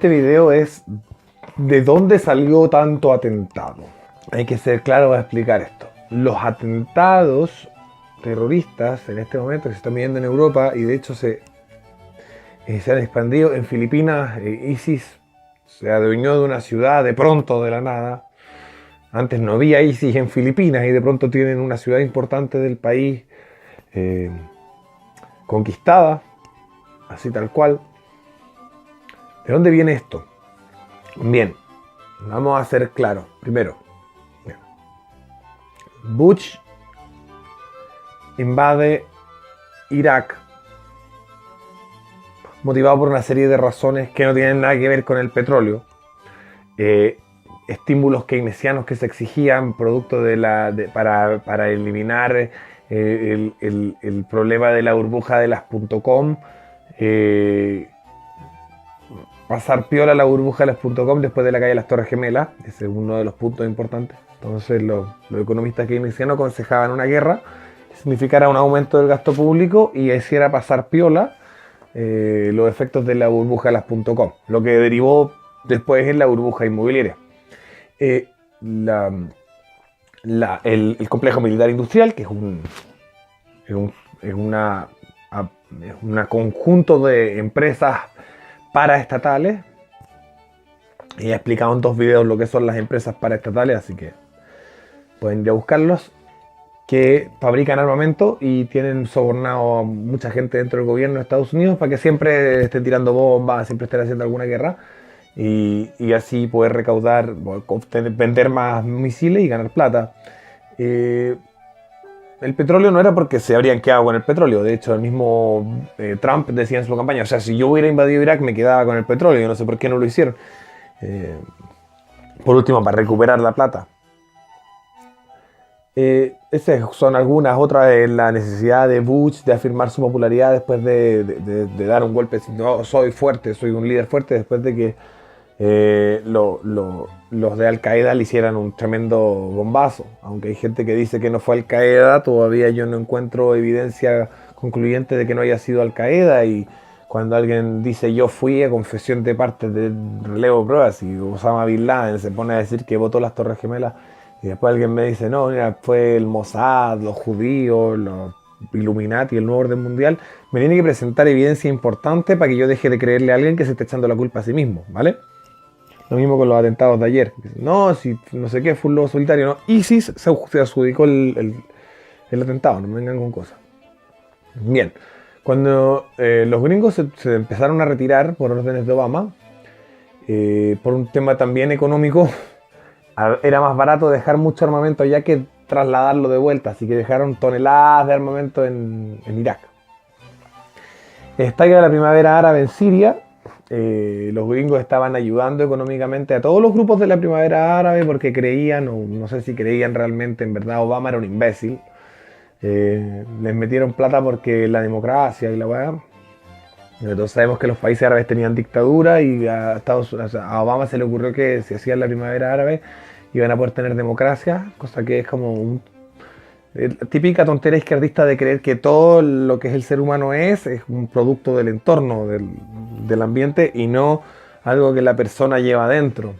este video es de dónde salió tanto atentado. Hay que ser claro para explicar esto. Los atentados terroristas en este momento se están viendo en Europa y de hecho se han expandido en Filipinas. ISIS se adueñó de una ciudad de pronto, de la nada. Antes no había ISIS en Filipinas y de pronto tienen una ciudad importante del país conquistada, así tal cual. ¿De dónde viene esto? Bien, vamos a ser claros. Primero, Bush invade Irak motivado por una serie de razones que no tienen nada que ver con el petróleo. Estímulos keynesianos que se exigían producto para eliminar el problema de la burbuja de las .com, pasar piola la burbuja de las .com después de la caída de las Torres Gemelas. Ese es uno de los puntos importantes. Entonces los economistas keynesianos aconsejaban una guerra que significara un aumento del gasto público y hiciera pasar piola los efectos de la burbuja de las .com, lo que derivó después en la burbuja inmobiliaria. El complejo militar industrial, que es un conjunto de empresas paraestatales. He explicado en 2 videos lo que son las empresas paraestatales, así que pueden ir a buscarlos, que fabrican armamento y tienen sobornado a mucha gente dentro del gobierno de Estados Unidos para que siempre estén tirando bombas, siempre estén haciendo alguna guerra y así poder recaudar, vender más misiles y ganar plata. El petróleo no era porque se habrían quedado con el petróleo. De hecho, el mismo Trump decía en su campaña, o sea, si yo hubiera invadido Irak me quedaba con el petróleo. Yo no sé por qué no lo hicieron. Por último, para recuperar la plata. Esas son algunas. Otras es la necesidad de Bush de afirmar su popularidad después de dar un golpe. No, soy fuerte, soy un líder fuerte, después de que los de Al Qaeda le hicieran un tremendo bombazo. Aunque hay gente que dice que no fue Al Qaeda, todavía yo no encuentro evidencia concluyente de que no haya sido Al Qaeda. Y cuando alguien dice yo fui, a confesión de parte de relevo pruebas, y Osama Bin Laden se pone a decir que botó las Torres Gemelas, y después alguien me dice no, mira, fue el Mossad, los judíos, los Illuminati, el nuevo orden mundial, me tiene que presentar evidencia importante para que yo deje de creerle a alguien que se está echando la culpa a sí mismo, ¿vale? Lo mismo con los atentados de ayer. No, si no sé qué, fue un lobo solitario. No, ISIS se adjudicó el atentado, no me vengan con cosas. Bien, cuando los gringos se empezaron a retirar por órdenes de Obama, por un tema también económico, era más barato dejar mucho armamento allá que trasladarlo de vuelta, así que dejaron toneladas de armamento en Irak. Estalla la primavera árabe en Siria. Los gringos estaban ayudando económicamente a todos los grupos de la primavera árabe porque creían, o no sé si creían realmente, en verdad Obama era un imbécil. Les metieron plata porque la democracia y la weá. Todos sabemos que los países árabes tenían dictadura y a Obama se le ocurrió que si hacían la primavera árabe iban a poder tener democracia, cosa que es como típica tontera izquierdista de creer que todo lo que es el ser humano es un producto del entorno, del ambiente y no algo que la persona lleva adentro.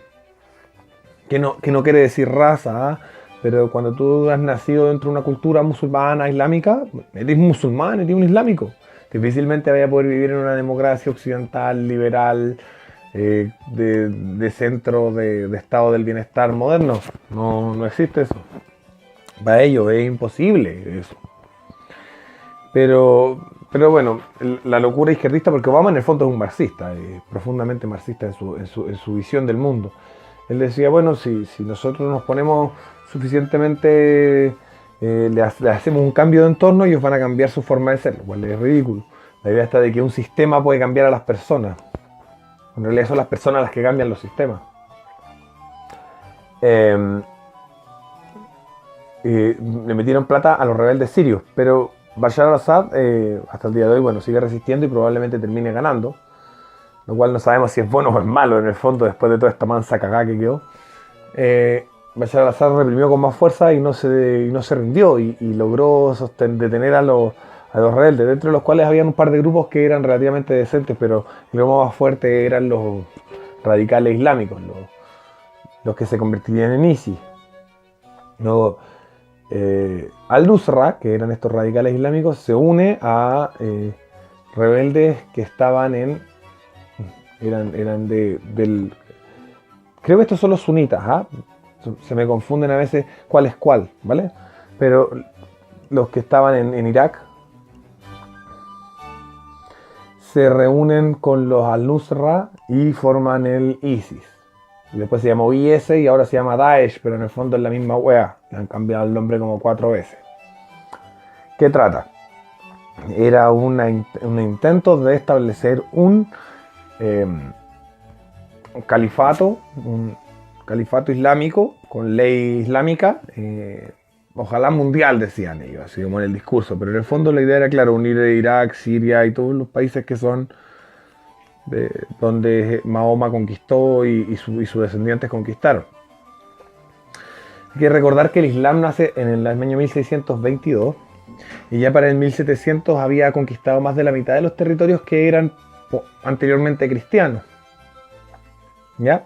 Que no quiere decir raza, ¿eh? Pero cuando tú has nacido dentro de una cultura musulmana, islámica, eres musulmán, eres un islámico. Difícilmente vaya a poder vivir en una democracia occidental, liberal, de centro, de estado del bienestar moderno. No existe eso. Para ellos es imposible eso. Pero bueno, la locura izquierdista, porque Obama en el fondo es un marxista, profundamente marxista en su visión del mundo. Él decía, bueno, si nosotros nos ponemos suficientemente, le hacemos un cambio de entorno, ellos van a cambiar su forma de ser, lo cual es ridículo. La idea está de que un sistema puede cambiar a las personas. En realidad son las personas las que cambian los sistemas. Le metieron plata a los rebeldes sirios, pero Bashar al-Assad hasta el día de hoy, bueno, sigue resistiendo y probablemente termine ganando, lo cual no sabemos si es bueno o es malo en el fondo después de toda esta mansa cagada que quedó. Bashar al-Assad reprimió con más fuerza y no se rindió y logró detener a los rebeldes, dentro de los cuales había un par de grupos que eran relativamente decentes, pero el grupo más fuerte eran los radicales islámicos, los que se convertirían en ISIS. Luego, Al-Nusra, que eran estos radicales islámicos, se une a rebeldes que estaban eran del... Creo que estos son los sunitas, ¿ah? Se me confunden a veces cuál es cuál, ¿vale? Pero los que estaban en Irak se reúnen con los Al-Nusra y forman el ISIS. Y después se llamó IS y ahora se llama Daesh, pero en el fondo es la misma wea. Le han cambiado el nombre como 4 veces. ¿Qué trata? Era un intento de establecer un califato islámico con ley islámica, ojalá mundial, decían ellos, así como en el discurso, pero en el fondo la idea era, claro, unir Irak, Siria y todos los países que son donde Mahoma conquistó y sus descendientes conquistaron. Hay que recordar que el Islam nace en el año 1622 y ya para el 1700 había conquistado más de la mitad de los territorios que eran anteriormente cristianos. ¿Ya?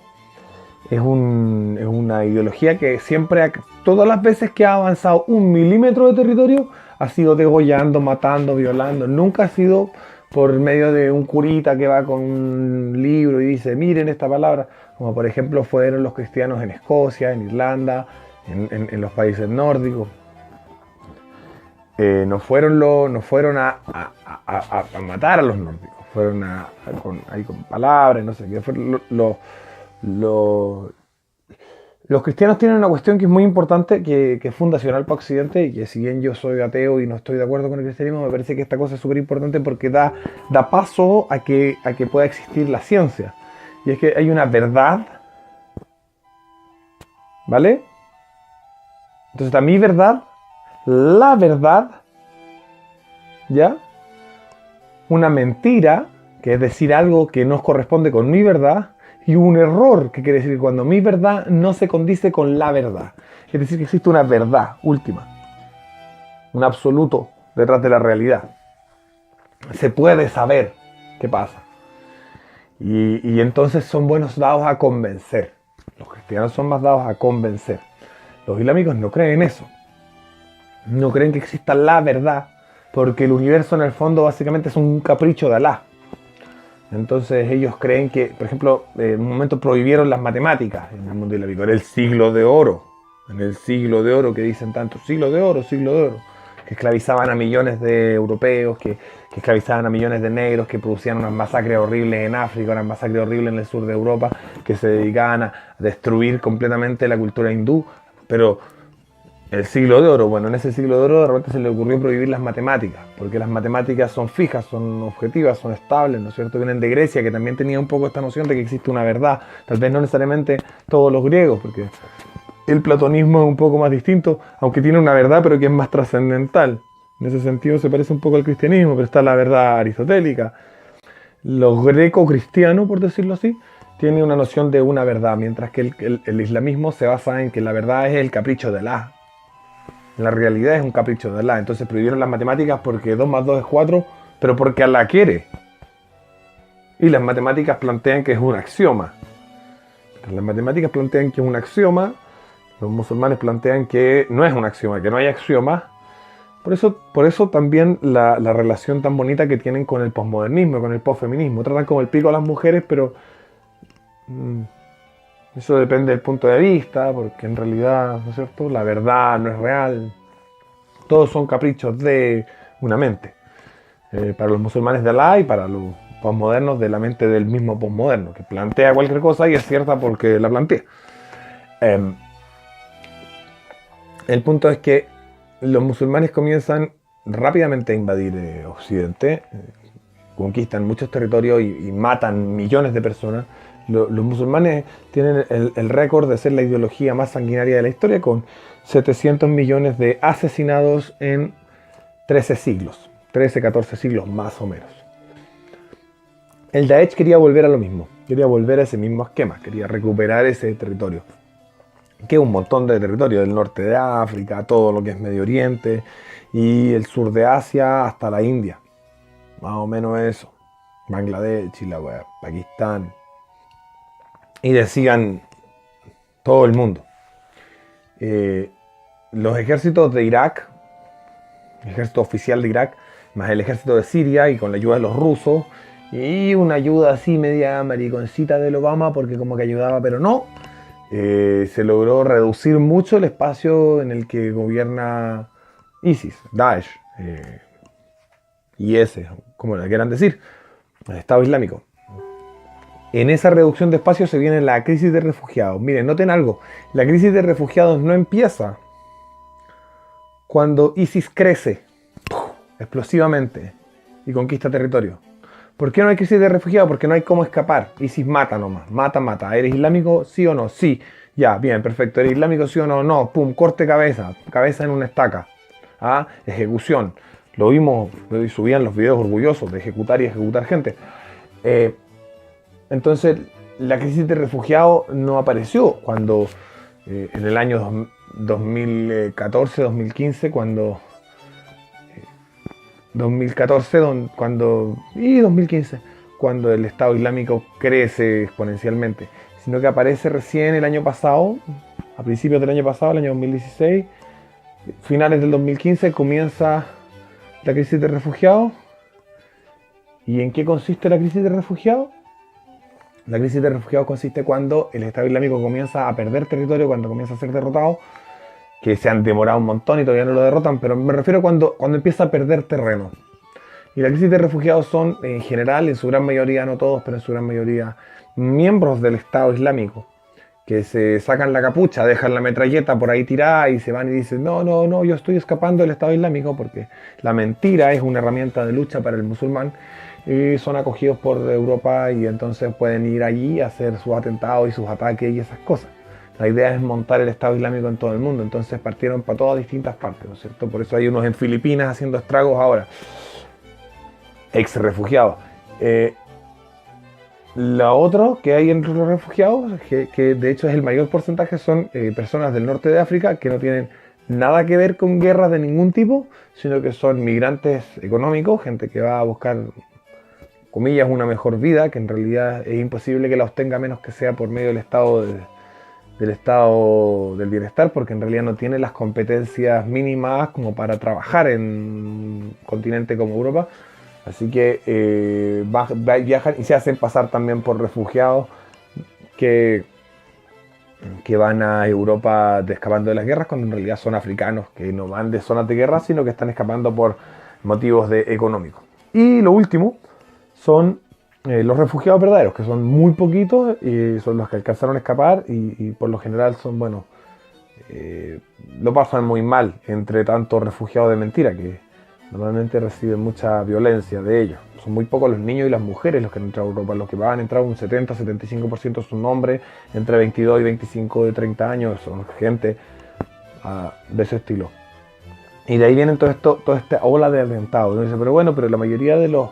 Es una ideología que siempre, todas las veces que ha avanzado 1 milímetro de territorio, ha sido degollando, matando, violando. Nunca ha sido por medio de un curita que va con un libro y dice, miren esta palabra, como por ejemplo fueron los cristianos en Escocia, en Irlanda, en los países nórdicos. No fueron a matar a los nórdicos, fueron con palabras, no sé qué. Los cristianos tienen una cuestión que es muy importante, que es fundacional para Occidente, y que si bien yo soy ateo y no estoy de acuerdo con el cristianismo, me parece que esta cosa es súper importante porque da paso a que pueda existir la ciencia. Y es que hay una verdad, ¿vale? Entonces está mi verdad, la verdad, ¿ya? Una mentira, que es decir algo que no corresponde con mi verdad, y un error, que quiere decir que cuando mi verdad no se condice con la verdad. Es decir, que existe una verdad última, un absoluto detrás de la realidad. Se puede saber qué pasa. Y entonces son buenos dados a convencer. Los cristianos son más dados a convencer. Los islámicos no creen eso. No creen que exista la verdad, porque el universo en el fondo básicamente es un capricho de Alá. Entonces ellos creen que, por ejemplo, en un momento prohibieron las matemáticas en el mundo islámico. Era el siglo de oro. En el siglo de oro que dicen tanto, siglo de oro, que esclavizaban a millones de europeos, que esclavizaban a millones de negros, que producían unas masacres horribles en África, unas masacres horribles en el sur de Europa, que se dedicaban a destruir completamente la cultura hindú. Pero el siglo de oro, bueno, en ese siglo de oro de repente se le ocurrió prohibir las matemáticas, porque las matemáticas son fijas, son objetivas, son estables, ¿no es cierto? Vienen de Grecia, que también tenía un poco esta noción de que existe una verdad, tal vez no necesariamente todos los griegos, porque el platonismo es un poco más distinto, aunque tiene una verdad, pero que es más trascendental. En ese sentido se parece un poco al cristianismo, pero está la verdad aristotélica. Los greco-cristianos, por decirlo así, tienen una noción de una verdad, mientras que el islamismo se basa en que la verdad es el capricho de Alá. La realidad es un capricho de Alá. Entonces prohibieron las matemáticas porque 2 más 2 es 4, pero porque Alá quiere. Y las matemáticas plantean que es un axioma. Las matemáticas plantean que es un axioma. Los musulmanes plantean que no es un axioma, que no hay axiomas. Por eso también la relación tan bonita que tienen con el posmodernismo, con el posfeminismo. Tratan como el pico a las mujeres, pero eso depende del punto de vista, porque en realidad, ¿no es cierto?, la verdad no es real. Todos son caprichos de una mente. Para los musulmanes de Alá y para los posmodernos de la mente del mismo posmoderno, que plantea cualquier cosa y es cierta porque la plantea. El punto es que los musulmanes comienzan rápidamente a invadir Occidente, conquistan muchos territorios y matan millones de personas. Los musulmanes tienen el récord de ser la ideología más sanguinaria de la historia, con 700 millones de asesinados en 13 siglos, 13, 14 siglos más o menos. El Daesh quería volver a lo mismo, quería volver a ese mismo esquema, quería recuperar ese territorio, que es un montón de territorio, del norte de África, todo lo que es Medio Oriente, y el sur de Asia hasta la India, más o menos eso, Bangladesh, y la wea, Pakistán. y decían todo el mundo. Los ejércitos de Irak, el ejército oficial de Irak, más el ejército de Siria y con la ayuda de los rusos, y una ayuda así media mariconcita del Obama porque como que ayudaba pero no, se logró reducir mucho el espacio en el que gobierna ISIS, Daesh, IS, como le quieran decir, el Estado Islámico. En esa reducción de espacio se viene la crisis de refugiados. Miren, noten algo, la crisis de refugiados no empieza cuando ISIS crece explosivamente y conquista territorio. ¿Por qué no hay crisis de refugiados? Porque no hay cómo escapar. ISIS mata nomás, mata. ¿Eres islámico? ¿Sí o no? Sí. Ya, bien, perfecto. ¿Eres islámico? ¿Sí o no? No. Pum, corte cabeza en una estaca. ¿Ah? Ejecución. Lo vimos, subían los videos orgullosos de ejecutar y ejecutar gente. Entonces, la crisis de refugiados no apareció cuando en el año 2014, 2015, cuando 2014, y 2015, cuando el Estado Islámico crece exponencialmente, sino que aparece recién el año pasado, a principios del año pasado, el año 2016, finales del 2015, comienza la crisis de refugiados. ¿Y en qué consiste la crisis de refugiados? La crisis de refugiados consiste cuando el Estado Islámico comienza a perder territorio, cuando comienza a ser derrotado, que se han demorado un montón y todavía no lo derrotan, pero me refiero cuando empieza a perder terreno. Y la crisis de refugiados son, en general, en su gran mayoría, no todos, pero en su gran mayoría, miembros del Estado Islámico, que se sacan la capucha, dejan la metralleta por ahí tirada y se van y dicen, no, yo estoy escapando del Estado Islámico porque la mentira es una herramienta de lucha para el musulmán, y son acogidos por Europa y entonces pueden ir allí a hacer sus atentados y sus ataques y esas cosas. La idea es montar el Estado Islámico en todo el mundo, entonces partieron para todas distintas partes, ¿no es cierto? Por eso hay unos en Filipinas haciendo estragos ahora, ex refugiados. Lo otro que hay entre los refugiados, que de hecho es el mayor porcentaje, son personas del norte de África que no tienen nada que ver con guerras de ningún tipo, sino que son migrantes económicos, gente que va a buscar, comillas, una mejor vida, que en realidad es imposible que la obtenga menos que sea por medio del estado del bienestar, porque en realidad no tiene las competencias mínimas como para trabajar en un continente como Europa. Así que viajan y se hacen pasar también por refugiados que van a Europa escapando de las guerras, cuando en realidad son africanos que no van de zonas de guerra, sino que están escapando por motivos económicos. Y lo último son los refugiados verdaderos, que son muy poquitos y son los que alcanzaron a escapar y por lo general son, bueno, lo pasan muy mal entre tantos refugiados de mentira que normalmente reciben mucha violencia de ellos. Son muy pocos los niños y las mujeres los que han entrado a Europa. Los que van a entrar, un 70-75% son hombres entre 22 y 25 de 30 años, son gente de ese estilo. Y de ahí vienen toda esta ola de atentados. Uno dice, pero bueno, pero la mayoría de los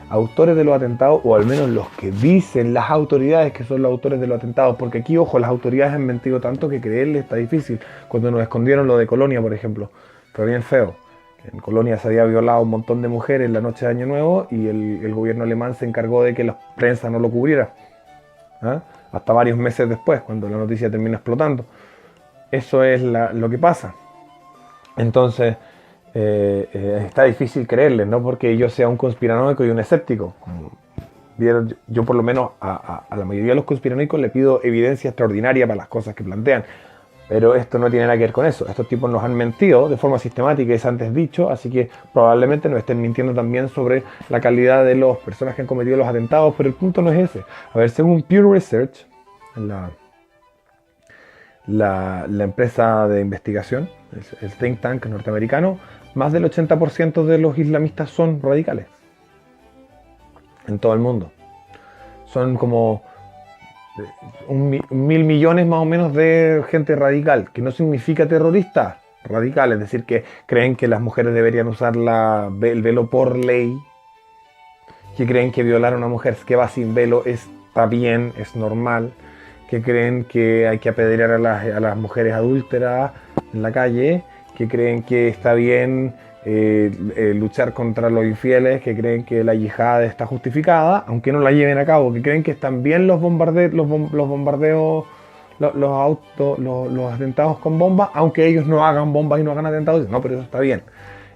autores de los atentados, o al menos los que dicen las autoridades que son los autores de los atentados, porque aquí, ojo, las autoridades han mentido tanto que creerle está difícil. Cuando nos escondieron lo de Colonia, por ejemplo, fue bien feo. En Colonia se había violado un montón de mujeres la noche de Año Nuevo y el gobierno alemán se encargó de que la prensa no lo cubriera. Hasta varios meses después, cuando la noticia termina explotando. Eso es lo que pasa. Entonces, está difícil creerles, no porque yo sea un conspiranoico y un escéptico. Yo por lo menos a la mayoría de los conspiranoicos le pido evidencia extraordinaria para las cosas que plantean. Pero esto no tiene nada que ver con eso. Estos tipos nos han mentido de forma sistemática, es antes dicho, así que probablemente nos estén mintiendo también sobre la calidad de las personas que han cometido los atentados, pero el punto no es ese. A ver, según Pew Research, la empresa de investigación, el think tank norteamericano, más del 80% de los islamistas son radicales en todo el mundo. Son como 1.000 millones más o menos de gente radical, que no significa terrorista, radical, es decir, que creen que las mujeres deberían usar el velo por ley, que creen que violar a una mujer que va sin velo está bien, es normal, que creen que hay que apedrear a las mujeres adúlteras en la calle, que creen que está bien luchar contra los infieles que creen que la yihad está justificada, aunque no la lleven a cabo, que creen que están bien los bombardeos, los atentados con bombas, aunque ellos no hagan bombas y no hagan atentados. No, pero eso está bien.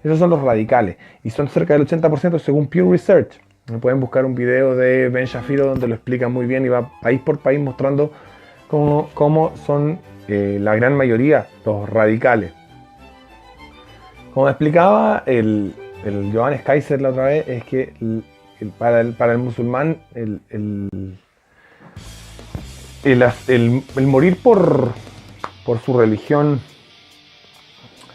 Esos son los radicales y son cerca del 80% según Pew Research. Pueden buscar un video de Ben Shapiro donde lo explica muy bien y va país por país mostrando cómo son la gran mayoría los radicales. Como explicaba el Johannes Kaiser la otra vez, es que para el musulmán el morir por su religión,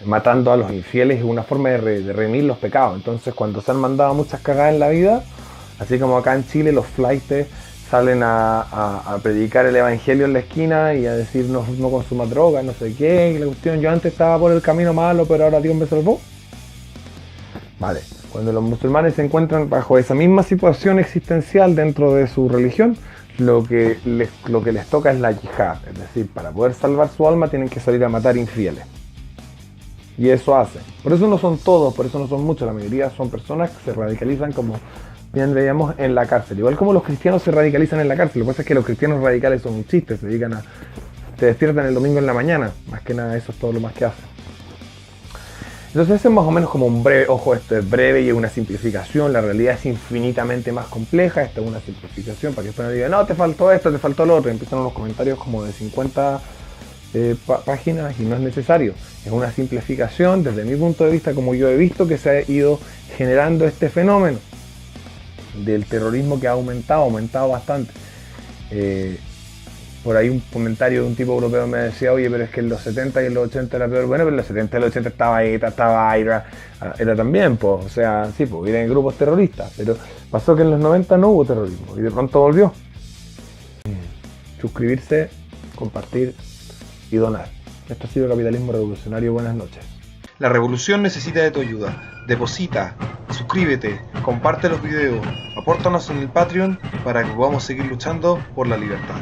matando a los infieles, es una forma de redimir los pecados. Entonces, cuando se han mandado muchas cagadas en la vida, así como acá en Chile los flaites salen a predicar el evangelio en la esquina y a decir no consuma droga, no sé qué, y la cuestión, yo antes estaba por el camino malo, pero ahora Dios me salvó. Vale, cuando los musulmanes se encuentran bajo esa misma situación existencial dentro de su religión, lo que les toca es la yihad, es decir, para poder salvar su alma tienen que salir a matar infieles. Y eso hacen. Por eso no son todos, por eso no son muchos, la mayoría son personas que se radicalizan, como bien veíamos, en la cárcel. Igual como los cristianos se radicalizan en la cárcel. Lo que pasa es que los cristianos radicales son un chiste, se despiertan el domingo en la mañana, más que nada eso es todo lo más que hacen. Entonces ese es más o menos como un breve, ojo, esto es breve y es una simplificación, la realidad es infinitamente más compleja, esta es una simplificación para que después no digan, no, te faltó esto, te faltó lo otro, empiezan los comentarios como de 50 páginas y no es necesario. Es una simplificación desde mi punto de vista, como yo he visto que se ha ido generando este fenómeno del terrorismo que ha aumentado bastante. Por ahí un comentario de un tipo europeo me decía, oye, pero es que en los 70 y en los 80 era peor. Bueno, pero en los 70 y los 80 estaba ETA, estaba AIRA, era también, pues, o sea, sí, pues, eran grupos terroristas, pero pasó que en los 90 no hubo terrorismo y de pronto volvió. Suscribirse, compartir y donar. Esto ha sido Capitalismo Revolucionario. Buenas noches. La revolución necesita de tu ayuda. Deposita, suscríbete, comparte los videos, apórtanos en el Patreon para que podamos seguir luchando por la libertad.